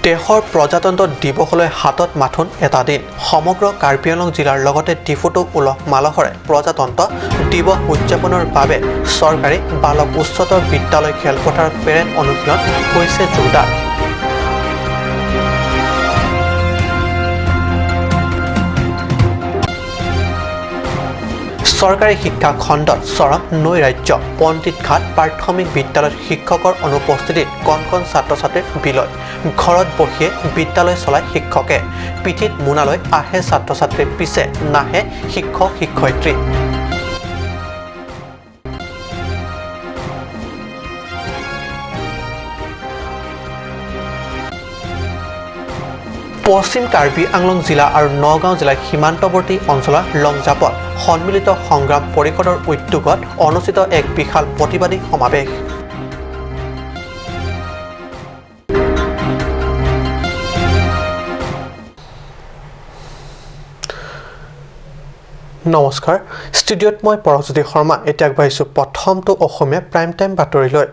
দেশৰ প্ৰজাতন্ত্ৰ দিৱসলৈ হাতত মাথোন এটা দিন সমগ্ৰ কাৰ্বি আংলং জিলাৰ লগতে ডিফুটো উলহ মালহৰে প্ৰজাতন্ত্ৰ দিৱস উদযাপনৰ বাবে চৰকাৰী বালক উচ্চতৰ বিদ্যালয় খেলপথাৰত পেৰেড অনুশীলন হৈছে জোৰদাৰ। চৰকাৰী শিক্ষা খণ্ডত চৰম নৈৰাজ্য পণ্ডিত ঘাট প্ৰাথমিক বিদ্যালয়ত শিক্ষকৰ অনুপস্থিতিত কণ কণ ছাত্ৰ ছাত্ৰীৰ বিলয় ঘৰত বহিয়ে বিদ্যালয় চলাই শিক্ষকে পিঠিত মোনালৈ আহে ছাত্ৰ ছাত্ৰীৰ পিছে নাহে শিক্ষক শিক্ষয়িত্ৰী। পশ্চিম কাৰ্বি আংলং জিলা আৰু নগাঁও জিলাৰ সীমান্তৱৰ্তী অঞ্চলৰ লংজাপত সন্মিলিত সংগ্ৰাম পৰিষদৰ উদ্যোগত অনুষ্ঠিত এক বিশাল প্ৰতিবাদী সমাৱেশ। নমস্কাৰ, ষ্টুডিঅ'ত মই পৰজ্যোতি শৰ্মা। এতিয়া আগবাঢ়িছোঁ প্ৰথমটো অসমীয়া প্ৰাইম টাইম বাতৰিলৈ।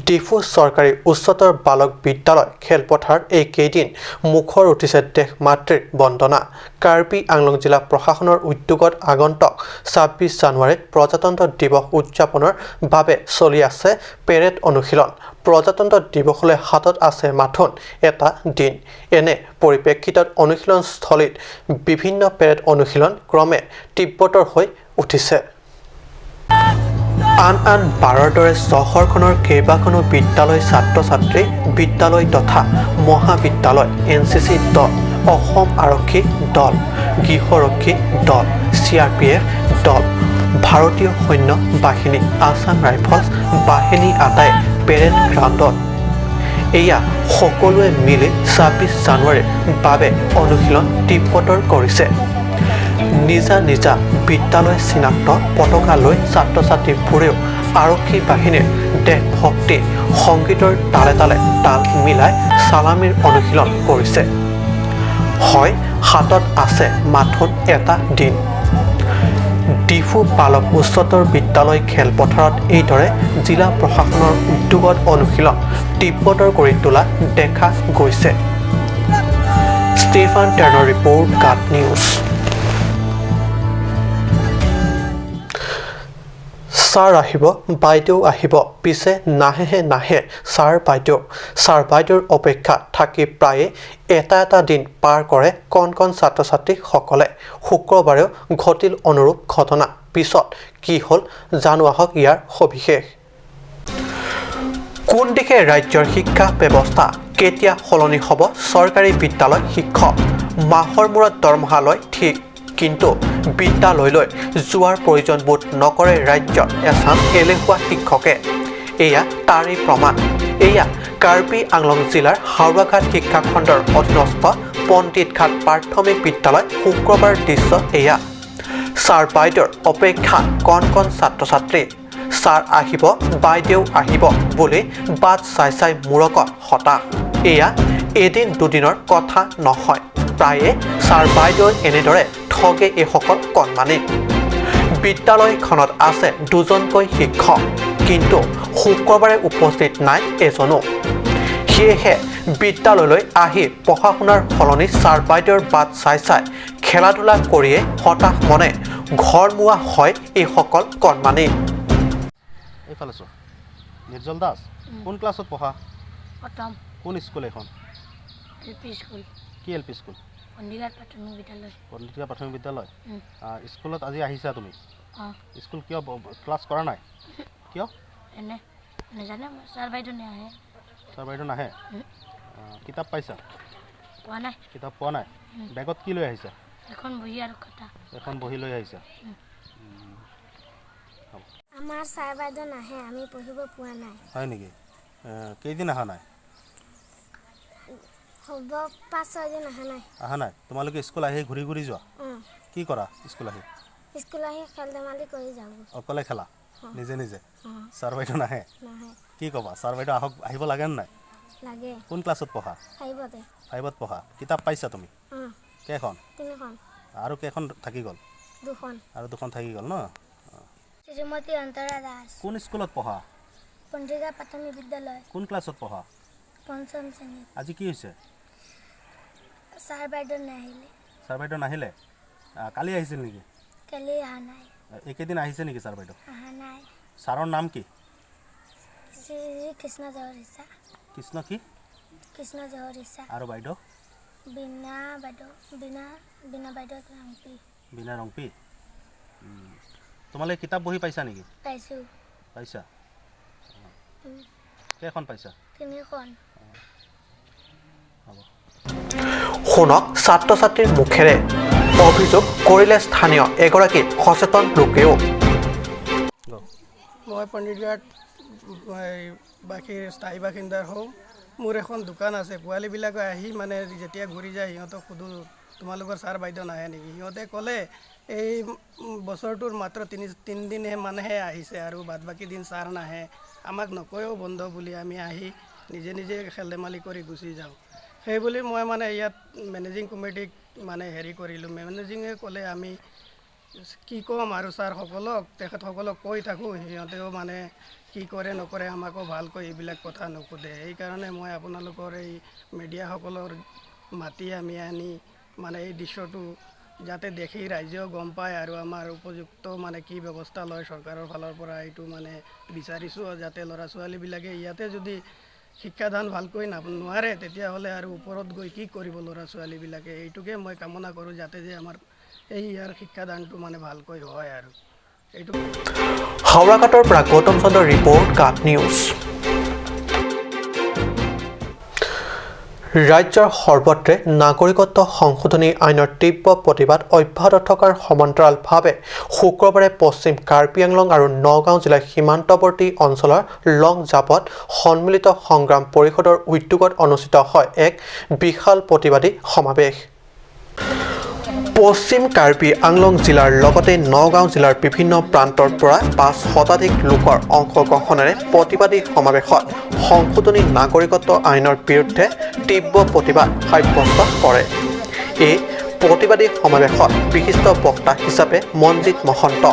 ডিফু চৰকাৰী উচ্চতৰ বালক বিদ্যালয় খেলপথাৰত এইকেইদিন মুখৰ উঠিছে দেশ মাতৃৰ বন্দনা। কাৰ্বি আংলং জিলা প্ৰশাসনৰ উদ্যোগত আগন্তুক ২৬ জানুৱাৰীত প্ৰজাতন্ত্ৰ দিৱস উদযাপনৰ বাবে চলি আছে পেৰেড অনুশীলন। প্ৰজাতন্ত্ৰ দিৱসলৈ হাতত আছে মাথোন এটা দিন। এনে পৰিপ্ৰেক্ষিতত অনুশীলনস্থলীত বিভিন্ন পেৰেড অনুশীলন ক্ৰমে তীব্ৰতৰ হৈ উঠিছে। আন বাৰৰ দৰে চহৰখনৰ কেইবাখনো বিদ্যালয় ছাত্ৰ ছাত্ৰী বিদ্যালয় তথা মহাবিদ্যালয় NCC দল, অসম আৰক্ষী দল, গৃহৰক্ষী দল, CRPF দল, ভাৰতীয় সৈন্য বাহিনী, আছাম ৰাইফলছ বাহিনী আটাই পেৰেড গ্ৰাউণ্ডত এয়া সকলোৱে মিলি ২৬ জানুৱাৰীৰ বাবে অনুশীলন তীব্ৰতৰ কৰিছে। নিজা নিজা বিদ্যালয় চিনাক্ত পতাকা লৈ ছাত্ৰ ছাত্ৰীবোৰেও আৰক্ষী বাহিনীৰ দেশভক্তি সংগীতৰ তালে তালে তাল মিলাই চালামীৰ অনুশীলন কৰিছে। হয়, হাতত আছে মাথোন এটা দিন। ডিফু বালক উচ্চতৰ বিদ্যালয় খেলপথাৰত এইদৰে জিলা প্ৰশাসনৰ উদ্যোগত অনুশীলন তীব্ৰতৰ কৰি তোলা দেখা গৈছে। ষ্টেফান টেৰ্ণৰ ৰিপৰ্ট, গাত নিউজ। ছাৰ আহিব, বাইদেউ আহিব, পিছে নাহে ছাৰ বাইদেউৰ অপেক্ষাত থাকি প্ৰায়ে এটা দিন পাৰ কৰে কণ কণ ছাত্ৰ ছাত্ৰীসকলে। শুক্ৰবাৰেও ঘটিল অনুৰূপ ঘটনা। পিছত কি হ'ল জানো আহক ইয়াৰ সবিশেষ। কোন দিশে ৰাজ্যৰ শিক্ষা ব্যৱস্থা, কেতিয়া সলনি হ'ব চৰকাৰী বিদ্যালয় শিক্ষক? মাহৰ মূৰত দৰমহা লয় ঠিক, কিন্তু বিদ্যালয়লৈ যোৱাৰ প্ৰয়োজন বোধ নকৰে ৰাজ্যৰ এচাম এলেহুৱা শিক্ষকে। এয়া তাৰেই প্ৰমাণ। এয়া কাৰ্বি আংলং জিলাৰ হাওৰাঘাট শিক্ষা খণ্ডৰ অধীনস্থ পণ্ডিত ঘাট প্ৰাথমিক বিদ্যালয় শুক্ৰবাৰ দৃশ্য এয়া। ছাৰ বাইদেউৰ অপেক্ষাত কণ কণ ছাত্ৰ ছাত্ৰী। ছাৰ আহিব, বাইদেউ আহিব বুলি বাট চাই মূৰকত হতাশ। এয়া এদিন দুদিনৰ কথা নহয়, প্ৰায়ে ছাৰ বাইদেউৰ এনেদৰে ঠগে এইসকল কণমানি। বিদ্যালয়খনত আছে দুজনকৈ শিক্ষক, কিন্তু শুক্ৰবাৰে উপস্থিত নাই এজনো। সেয়েহে বিদ্যালয়লৈ আহি পঢ়া শুনাৰ সলনি ছাৰ বাইদেউৰ বাট চাই খেলা ধূলা কৰিয়ে হতাশ মনে ঘৰমুৱা হয় এইসকল কণমানি। এইফালে চোৱা, নিৰ্জল দাস কোন ক্লাছত পঢ়া? প্ৰথম। কোন স্কুল এখন? LP school. কি LP স্কুল? পণ্ডিতঘাট প্ৰাথমিক বিদ্যালয়। পণ্ডিতঘাট প্ৰাথমিক বিদ্যালয়। স্কুলত আজি আহিছা তুমি? স্কুল কিয় ক্লাছ কৰা নাই? কিয়? এনে নাজানে, ছাৰ বাইদেউ নাহে। ছাৰ বাইদেউ নাহে? কিতাপ পাইছা? পোৱা নাই। কিতাপ পোৱা নাই? বেগত কি লৈ আহিছা? এখন বহি আৰু খাতা। এখন বহি লৈ আহিছা? আমাৰ ছাৰ বাইদেউ নাহে, আমি পঢ়িব পোৱা নাই। হয় নেকি? কেইদিন অহা নাই? হ'ব ৫-৬ দিন অহা নাই। তোমালোকে স্কুল আহি ঘূৰি যোৱা? কি কৰা স্কুল আহি? স্কুল আহি খেল ধেমালি কৰি যাওঁ। অকলে খেলা নিজে? ছাৰ বাইদেউ নাহে? কি ক'বা? ছাৰ বাইদেউ আহিব লাগে নে নাই? লাগে। কোন ক্লাছত পঢ়া? 5ত পঢ়া। কিতাপ পাইছা তুমি? কেইখন? 3খন। আৰু কেইখন থাকি গ'ল? 2খন। আৰু 2খন থাকি গ'ল ন? শ্ৰীমতী অন্তৰা দাস। কোন স্কুলত পঢ়া? পণ্ডিতঘাট প্ৰাথমিক বিদ্যালয়। কোন ক্লাছত পঢ়া? 5ম শ্ৰেণীত। আজি কি হৈছে? ছাৰ বাইদেউ নাহিলে ছাৰ বাইদেউ নাহিলে কালি আহিছিল নেকি কালি অহা নাই এইকেইদিন আহিছে নেকি ছাৰ বাইদেউ অহা নাই ছাৰৰ নাম কি শ্ৰী কৃষ্ণ জহৰিছা কৃষ্ণ কি কৃষ্ণ জহৰিছা আৰু বাইদেউ বীণা বাইদেউ বীণা বাইদেউ ৰংপি বীণা ৰংপি তোমালোকে কিতাপ বহি পাইছা নেকি পাইছোঁ পাইছা কেইখন পাইছা 3খন হ'ব শুনক ছাত্ৰ ছাত্ৰীৰ মুখেৰে অভিযোগ কৰিলে স্থানীয় এগৰাকী সচেতন লোকেও মই পণ্ডিতগাঁৱত স্থায়ী বাসিন্দাৰ হওঁ মোৰ এখন দোকান আছে পোৱালীবিলাকে আহি মানে যেতিয়া ঘূৰি যায় সিহঁতক সোধোঁ তোমালোকৰ ছাৰ বাইদেউ নাহে নেকি সিহঁতে ক'লে এই বছৰটোৰ মাত্ৰ তিনিদিনহে মানেহে আহিছে আৰু বাদ বাকী দিন ছাৰ নাহে আমাক নকৈও বন্ধ বুলি আমি আহি নিজে নিজে খেল ধেমালি কৰি গুচি যাওঁ সেইবুলি মই মানে ইয়াত মেনেজিং কমিটিক মানে হেৰি কৰিলোঁ মেনেজিঙে ক'লে আমি কি ক'ম আৰু ছাৰসকলক তেখেতসকলক কৈ থাকোঁ সিহঁতেও মানে কি কৰে নকৰে আমাকো ভালকৈ এইবিলাক কথা নুসুধে সেইকাৰণে মই আপোনালোকৰ এই মিডিয়াসকলৰ মাতি আমি আনি মানে এই দৃশ্যটো যাতে দেখি ৰাইজেও গম পায় আৰু আমাৰ উপযুক্ত মানে কি ব্যৱস্থা লয় চৰকাৰৰ ফালৰ পৰা এইটো মানে বিচাৰিছোঁ যাতে ল'ৰা ছোৱালীবিলাকে ইয়াতে যদি শিক্ষাদান ভালকৈ নোৱাৰে তেতিয়াহ'লে আৰু ওপৰত গৈ কি কৰিব ল'ৰা ছোৱালীবিলাকে এইটোকে মই কামনা কৰোঁ যাতে যে আমাৰ এই ইয়াৰ শিক্ষাদানটো মানে ভালকৈ হয় আৰু এইটো হাওৰাঘাটৰ পৰা গৌতম চন্দ্ৰৰ ৰিপৰ্ট কাট নিউজ ৰাজ্যৰ সৰ্বত্ৰে নাগৰিকত্ব সংশোধনী আইনৰ তীব্ৰ প্ৰতিবাদ অব্যাহত থকাৰ সমান্তৰালভাৱে শুক্ৰবাৰে পশ্চিম কাৰ্বি আংলং আৰু নগাঁও জিলাৰ সীমান্তৱৰ্তী অঞ্চলৰ লং জাপত সন্মিলিত সংগ্ৰাম পৰিষদৰ উদ্যোগত অনুষ্ঠিত হয় এক বিশাল প্ৰতিবাদী সমাৱেশ পশ্চিম কাৰ্বি আংলং জিলাৰ লগতে নগাঁও জিলাৰ বিভিন্ন প্ৰান্তৰ পৰা 5 শতাধিক লোকৰ অংশগ্ৰহণেৰে প্ৰতিবাদী সমাৱেশত সংশোধনী নাগৰিকত্ব আইনৰ বিৰুদ্ধে তীব্ৰ প্ৰতিবাদ সাব্যস্ত কৰে এই প্ৰতিবাদী সমাৱেশত বিশিষ্ট বক্তা হিচাপে মনজিত মহন্ত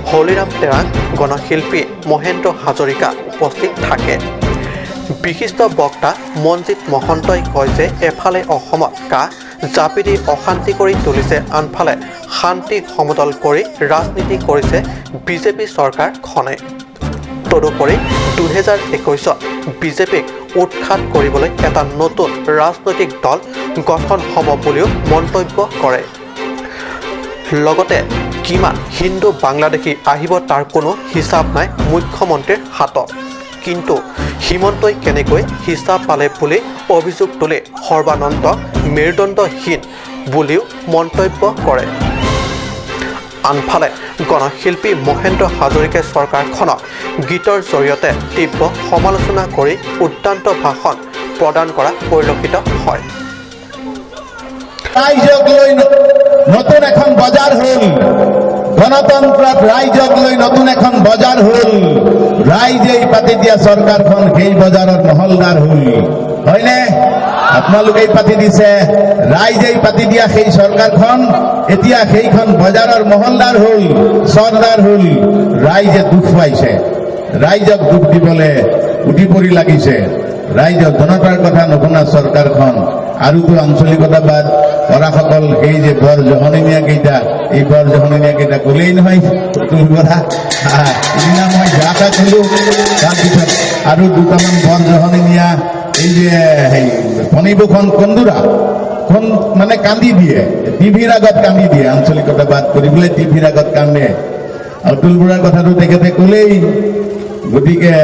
হলিৰাম তেৰাং গণশিল্পী মহেন্দ্ৰ হাজৰিকা উপস্থিত থাকে বিশিষ্ট বক্তা মনজিত মহন্তই কয় যে এফালে অসমত জাপি দি অশান্তি কৰি তুলিছে আনফালে শান্তি সমতল কৰি ৰাজনীতি কৰিছে বিজেপি চৰকাৰখনে তদুপৰি 2021ত বিজেপিক উৎখাত কৰিবলৈ এটা নতুন ৰাজনৈতিক দল গঠন হ'ব বুলিও মন্তব্য কৰে লগতে কিমান হিন্দু বাংলাদেশী আহিব তাৰ কোনো হিচাপ নাই মুখ্যমন্ত্ৰীৰ হাতত কিন্তু হিমন্তই কেনেকৈ হিচাপ পালে বুলি অভিযোগ তোলে সৰ্বানন্দ মেৰুদণ্ডহীন বুলিও মন্তব্য কৰে আনফালে গণশিল্পী মহেন্দ্ৰ হাজৰিকাই চৰকাৰখনক গীতৰ জৰিয়তে তীব্ৰ সমালোচনা কৰি উদ্দান্ত ভাষণ প্ৰদান কৰা পৰিলক্ষিত হয় ৰাইজক লৈ নতুন এখন বজাৰ হ'ল গণতন্ত্ৰত ৰাইজক লৈ নতুন এখন বজাৰ হ'ল ৰাইজেই পাতি দিয়া চৰকাৰখন সেই বজাৰৰ মহলদাৰ হ'ল হয়নে আপোনালোকেই পাতি দিছে ৰাইজেই পাতি দিয়া সেই চৰকাৰখন এতিয়া সেইখন বজাৰৰ মহলদাৰ হ'ল চৰ্দাৰ হ'ল ৰাইজে দুখ পাইছে ৰাইজক দুখ দিবলৈ উঠি পৰি লাগিছে ৰাইজক জনতাৰ কথা নুশুনা চৰকাৰখন আৰুতো আঞ্চলিকতাবাদ কৰাসকল সেই যে বৰ জহনীয়া কেইটা এই বৰ জহনীয়া কেইটা ক'লেই নহয় তোৰ কথা সিদিনা মই যাতা ক'লো তাৰপিছত আৰু দুটামান বৰ জহনীয়া এই যে ফণীভূষণ কন্দুৰা মানে কান্দি দিয়ে টিভিৰ আগত কান্দি দিয়ে আঞ্চলিকতাবাদ কৰিবলৈ টিভিৰ আগত কান্দে অতুল বৰাৰ কথাটো তেখেতে ক'লেই গতিকে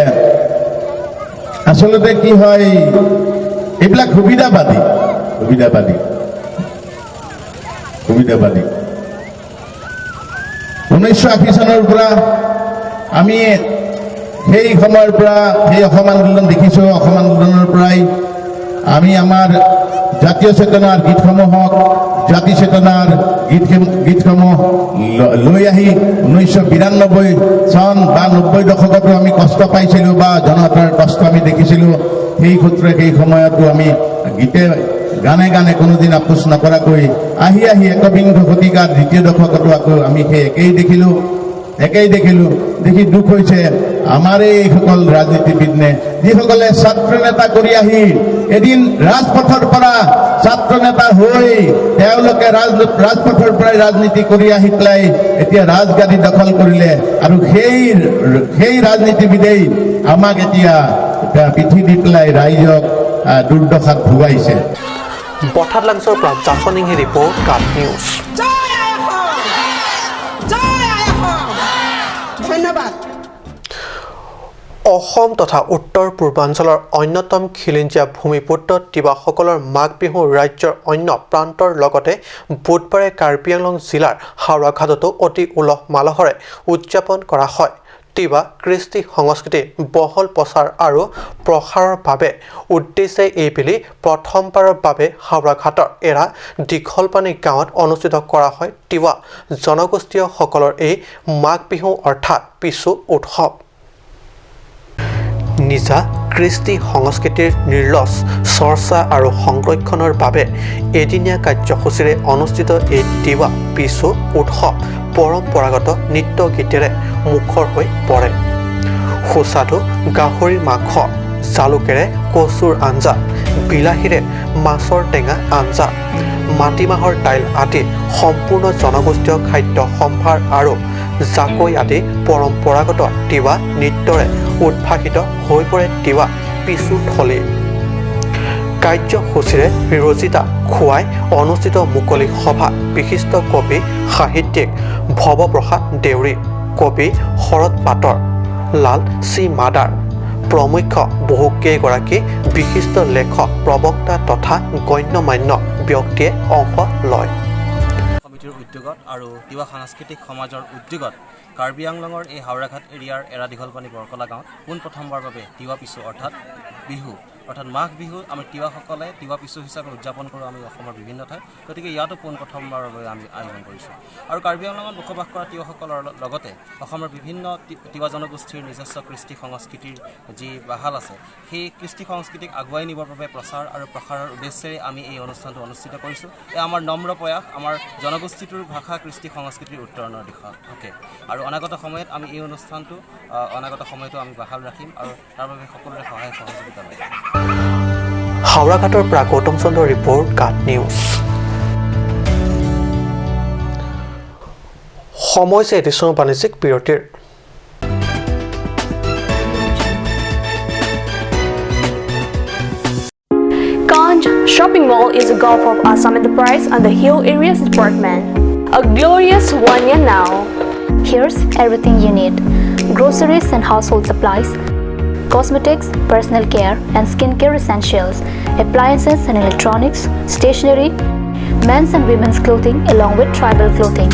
আচলতে কি হয় এইবিলাক সুবিধাবাদী 1980 চনৰ পৰা আমি সেই সময়ৰ পৰা সেই অসম আন্দোলন দেখিছোঁ অসম আন্দোলনৰ পৰাই আমি আমাৰ জাতীয় চেতনাৰ গীতসমূহক জাতি চেতনাৰ গীতসমূহ লৈ আহি 1992 চন বা 90 দশকতো আমি কষ্ট পাইছিলোঁ বা জনতাৰ কষ্ট আমি দেখিছিলোঁ সেই সূত্ৰে সেই সময়তো আমি গানে গানে কোনোদিন আপোচ নকৰাকৈ আহি একবিংশ শতিকাৰ দ্বিতীয় দশকতো আকৌ আমি সেই একেই দেখিলোঁ একেই দেখিলোঁ দেখি দুখ হৈছে আমাৰে এইসকল ৰাজনীতিবিদনে যিসকলে ছাত্ৰ নেতা কৰি আহি এদিন ৰাজপথৰ পৰা ছাত্ৰ নেতা হৈ তেওঁলোকে ৰাজপথৰ পৰাই ৰাজনীতি কৰি আহি পেলাই এতিয়া ৰাজগাদী দখল কৰিলে আৰু সেই ৰাজনীতিবিদেই আমাক এতিয়া পিঠি দি পেলাই ৰাইজক দুৰ্দশাত ভুগাইছে বঠাদলাংছৰ পৰা জাচনিংহি ৰিপৰ্ট কাট নিউজ ধন্যবাদ অসম তথা উত্তৰ পূৰ্বাঞ্চলৰ অন্যতম খিলঞ্জীয়া ভূমিপুত্ৰ তিৱাসকলৰ মাঘ বিহু ৰাজ্যৰ অন্য প্ৰান্তৰ লগতে বুধবাৰে কাৰ্বি আংলং জিলাৰ হাওৰাঘাটতো অতি উলহ মালহেৰে উদযাপন কৰা হয় তিৱা কৃষ্টি সংস্কৃতি বহল প্ৰচাৰ আৰু প্ৰসাৰৰ বাবে উদ্দেশ্যে এইবেলি প্ৰথমবাৰৰ বাবে হাওৰাঘাটৰ এৰা দীঘলপানী গাঁৱত অনুষ্ঠিত কৰা হয় তিৱা জনগোষ্ঠীয়সকলৰ এই মাঘ বিহু অৰ্থাৎ পিছু উৎসৱ নিজা কৃষ্টি সংস্কৃতিৰ নিৰ্লজ চৰ্চা আৰু সংৰক্ষণৰ বাবে এদিনীয়া কাৰ্যসূচীৰে অনুষ্ঠিত এই তিৱা পিছু উৎসৱ পৰম্পৰাগত নৃত্য গীতেৰে মুখৰ হৈ পৰে সুস্বাদু গাহৰিৰ মাংস জালুকেৰে কচুৰ আঞ্জা বিলাহীৰে মাছৰ টেঙা আঞ্জা মাটিমাহৰ দাইল আদি সম্পূৰ্ণ জনগোষ্ঠীয় খাদ্য সম্ভাৰ আৰু জাকৈ আদি পৰম্পৰাগত তিৱা নৃত্যৰে উদ্ভাসিত হৈ পৰে তিৱা পিছু থলী কাৰ্যসূচীৰে ৰচিতা খুৱাই অনুষ্ঠিত মুকলি সভা বিশিষ্ট কবি সাহিত্যিক ভৱপ্ৰসাদ দেউৰী কবি শৰৎ পাটৰ লাল চি মাদাৰ প্ৰমুখ্য বহুকেইগৰাকী বিশিষ্ট লেখক প্ৰবক্তা তথা গণ্যমান্য ব্যক্তিয়ে অংশ লয় কমিটিৰ উদ্যোগত আৰু তিৱা সাংস্কৃতিক সমাজৰ উদ্যোগত কাৰ্বি আংলঙৰ এই হাওৰাঘাট এৰিয়াৰ এৰা দীঘলপানী বৰকলা গাঁৱত পোনপ্ৰথমবাৰৰ বাবে তিৱা পিছু অৰ্থাৎ মাঘ বিহু আমি তিৱাসকলে তিৱা পিছু হিচাপে উদযাপন কৰোঁ আমি অসমৰ বিভিন্ন ঠাইত গতিকে ইয়াতো পোনপ্ৰথমবাৰৰ বাবে আমি আয়োজন কৰিছোঁ আৰু কাৰ্বি আংলঙত বসবাস কৰা তিৱাসকলৰ লগতে অসমৰ বিভিন্ন তিৱা জনগোষ্ঠীৰ নিজস্ব কৃষ্টি সংস্কৃতিৰ যি বাহাল আছে সেই কৃষ্টি সংস্কৃতিক আগুৱাই নিবৰ বাবে প্ৰচাৰ আৰু প্ৰসাৰৰ উদ্দেশ্যেৰে আমি এই অনুষ্ঠানটো অনুষ্ঠিত কৰিছোঁ এই আমাৰ নম্ৰ প্ৰয়াস আমাৰ জনগোষ্ঠীটোৰ ভাষা কৃষ্টি সংস্কৃতিৰ উত্তৰণৰ দিশকে আৰু অনাগত সময়ত আমি এই অনুষ্ঠানটো আমি বাহাল ৰাখিম আৰু তাৰ বাবে সকলোৰে সহায় সহযোগিতা লাগে হাওৰাঘাটৰ পৰা গৌতম চন্দ্ৰ ৰিপৰ্ট কাট নিউজ সময় হৈছে এডিশ্যনৰ বাণিজ্যিক বিৰতিৰ Ganj Shopping Mall is a gulf of Assam Enterprise and the Hill Areas Department. A glorious one year now. Here's everything you need: groceries and household supplies, cosmetics, personal care and skincare essentials, appliances and electronics, stationery, men's and women's clothing along with tribal clothing.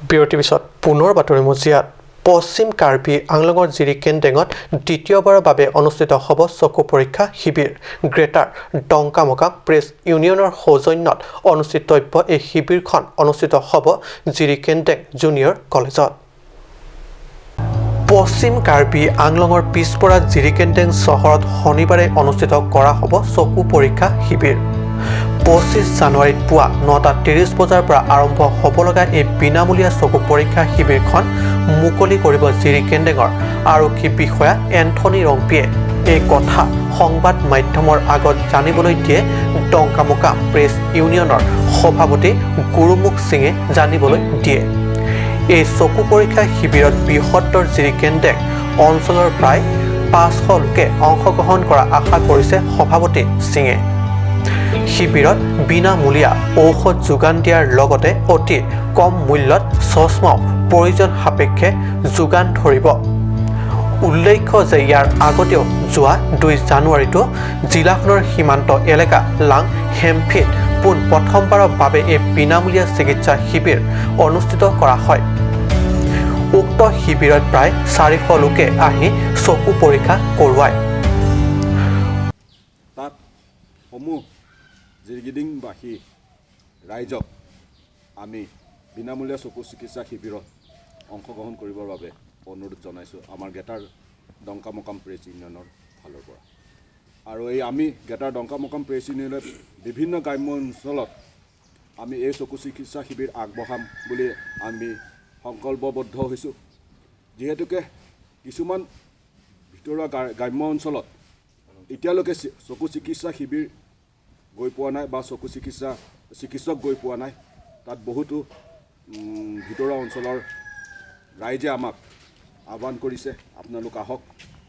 বিৰতিৰ পিছত পুনৰ বাতৰি মজিয়াত পশ্চিম কাৰ্বি আংলঙৰ জিৰিকেনডেঙত দ্বিতীয়বাৰৰ বাবে অনুষ্ঠিত হ'ব চকু পৰীক্ষা শিবিৰ গ্ৰেটাৰ ডংকামকাম প্ৰেছ ইউনিয়নৰ সৌজন্যত অনুষ্ঠিতব্য এই শিবিৰখন অনুষ্ঠিত হ'ব জিৰিকেনডেং জুনিয়ৰ কলেজত পশ্চিম কাৰ্বি আংলঙৰ পিছপৰা জিৰিকেনডেং চহৰত শনিবাৰে অনুষ্ঠিত কৰা হ'ব চকু পৰীক্ষা শিবিৰ 25 জানুৱাৰীত পুৱা 9:30 বজাৰ পৰা আৰম্ভ হ'ব লগা এই বিনামূলীয়া চকু পৰীক্ষা শিবিৰখন মুকলি কৰিব জিৰিকেনডেঙৰ আৰক্ষী বিষয়া এন্থনী ৰংপিয়ে এই কথা সংবাদ মাধ্যমৰ আগত জানিবলৈ দিয়ে ডংকামকা প্ৰেছ ইউনিয়নৰ সভাপতি গুৰুমুখ সিঙে জানিবলৈ দিয়ে এই চকু পৰীক্ষা শিবিৰত বৃহত্তৰ জিৰিকেনডেং অঞ্চলৰ প্ৰায় 500 লোকে অংশগ্ৰহণ কৰা আশা কৰিছে সভাপতি সিঙে শিবিৰত বিনামূলীয়া ঔষধ যোগান দিয়াৰ লগতে অতি কম মূল্যত চশমাও প্ৰয়োজন সাপেক্ষে যোগান ধৰিব উল্লেখ্য যে ইয়াৰ আগতেও যোৱা 2 জানুৱাৰীতো জিলাখনৰ সীমান্ত এলেকা লাং হেমফিত প্ৰথমবাৰৰ বাবে এই বিনামূলীয়া চিকিৎসা শিবিৰ অনুষ্ঠিত কৰা হয় উক্ত শিবিৰত প্ৰায় 400 লোকে আহি চকু পৰীক্ষা কৰোৱায় তাত সমূহ জিৰিগিডিংবাসী ৰাইজক আমি বিনামূলীয়া চকু চিকিৎসা শিবিৰত অংশগ্ৰহণ কৰিবৰ বাবে অনুৰোধ জনাইছোঁ আমাৰ গেটাৰ ডংকামকাম প্ৰেছ ইউনিয়নৰ ফালৰ পৰা আৰু এই আমি গেটাৰ ডংকামকাম প্ৰেছ ইউনিয়নে বিভিন্ন গ্ৰাম্য অঞ্চলত আমি এই চকু চিকিৎসা শিবিৰ আগবঢ়াম বুলি আমি সংকল্পবদ্ধ হৈছোঁ যিহেতুকে কিছুমান ভিতৰুৱা গ্ৰাম্য অঞ্চলত এতিয়ালৈকে চকু চিকিৎসা শিবিৰ গৈ পোৱা নাই বা চকু চিকিৎসক গৈ পোৱা নাই তাত বহুতো ভিতৰুৱা অঞ্চলৰ ৰাইজে আমাক আহ্বান কৰিছে আপোনালোক আহক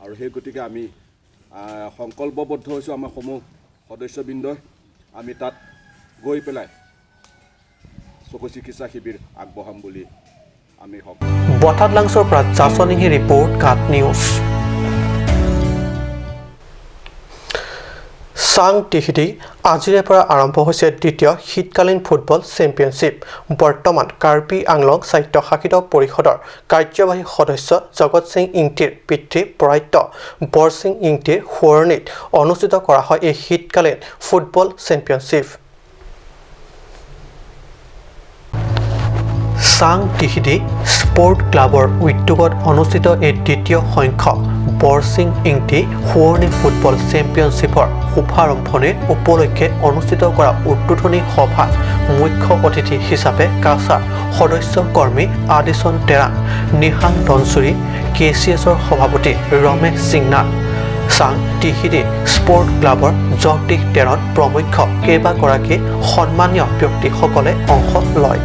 আৰু সেই গতিকে আমি সংকল্পবদ্ধ হৈছোঁ আমাৰ সমূহ সদস্যবৃন্দই আমি তাত গৈ পেলাই চকু চিকিৎসা শিবিৰ আগবঢ়াম বুলি আমি বটাদলাংছৰ পৰা জাছনিহি ৰিপৰ্ট কাট নিউজ চাং টিহিদি আজিৰে পৰা আৰম্ভ হৈছে দ্বিতীয় শীতকালীন ফুটবল চেম্পিয়নশ্বিপ বৰ্তমান কাৰ্বি আংলং স্বায়ত্তশাসিত পৰিষদৰ কাৰ্যবাহী সদস্য জগত সিং ইংটিৰ পিতৃ প্ৰয়াত বৰ সিং ইংটিৰ সোঁৱৰণিত অনুষ্ঠিত কৰা হয় এই শীতকালীন ফুটবল চেম্পিয়নশ্বিপ চাং টিহিদি স্পৰ্ট ক্লাবৰ উদ্যোগত অনুষ্ঠিত এই দ্বিতীয় সংখ্যক বৰ সিং ইংটি সোঁৱৰণি ফুটবল চেম্পিয়নশ্বিপৰ শুভাৰম্ভণিৰ উপলক্ষে অনুষ্ঠিত কৰা উদ্বোধনী সভাত মুখ্য অতিথি হিচাপে কাছাৰ সদস্য কৰ্মী আদিচন টেৰাং নিহাং দনচুৰি KCSৰ সভাপতি ৰমেশ সিংনাথ চাং টিহিদি স্পৰ্ট ক্লাবৰ জগদীশ টেৰণ প্ৰমুখ্য কেইবাগৰাকী সন্মানীয় ব্যক্তিসকলে অংশ লয়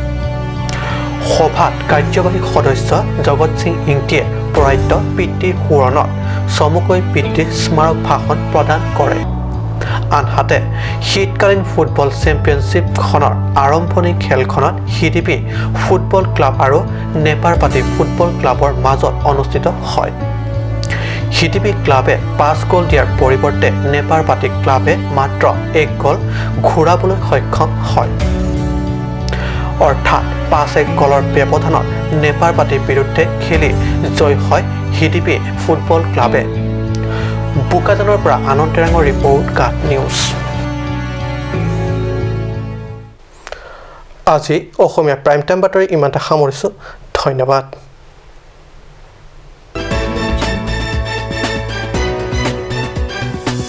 সভাত কাৰ্যবাহী সদস্য জগত সিং ইংটিয়ে প্ৰয়াত পিতৃৰ সোঁৱৰণত চমুকৈ পিতৃৰ স্মাৰক ভাষণ প্ৰদান কৰে আনহাতে শীতকালীন ফুটবল চেম্পিয়নশ্বিপখনৰ আৰম্ভণি খেলখনত হিডিপি ফুটবল ক্লাব আৰু নেপাৰপাতি ফুটবল ক্লাবৰ মাজত অনুষ্ঠিত হয় হিডিপি ক্লাবে 5 গ'ল দিয়াৰ পৰিৱৰ্তে নেপাৰপাতি ক্লাবে মাত্ৰ 1 গ'ল ঘূৰাবলৈ সক্ষম হয় অৰ্থাৎ 5-1 গ'লৰ ব্যৱধানত নেপাৰপাতিৰ বিৰুদ্ধে খেলি জয় হয় হিডিপি ফুটবল ক্লাবে বোকাজানৰ পৰা আনন্দ টেৰাঙৰ ৰিপৰ্ট কাট নিউজ আজি অসমীয়া প্ৰাইম টাইম বাতৰি ইমানতে সামৰিছোঁ ধন্যবাদ